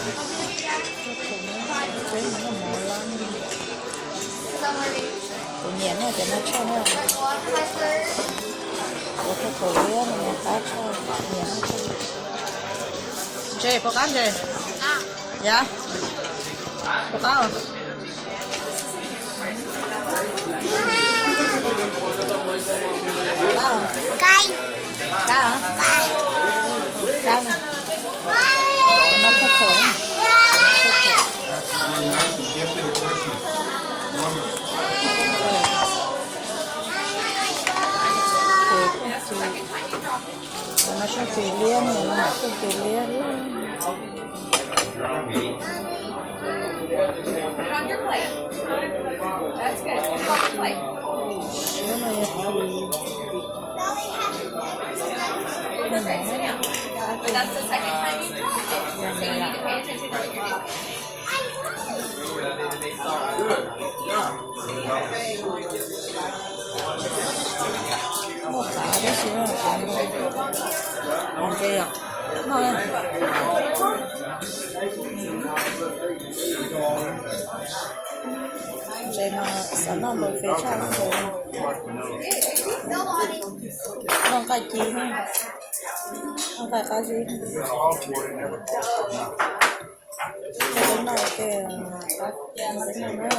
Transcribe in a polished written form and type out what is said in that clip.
Chế nó màu lắm. Tự nhiên nó cho nó cho nó. Có cái khẩu lía này mà cá cho nhẹ nó cho. Chế, có cá gì? Dạ. Có cá không? Cá không? Cây. Cá hả? Cây. Cá nè. Nó có khẩu. Nó sẽ tùy liên này, nó sẽ tùy liên On your plate. That's good. On your plate. cái này Okay, sit down. But that's the second time you've tried it. So you need to pay attention to what you're doing. một cả đấy chứ là còn kia à thôi đây mà sẵn là một phía sau rồi không cái gì nữa không phải cái gì cái này kìa cái này nữa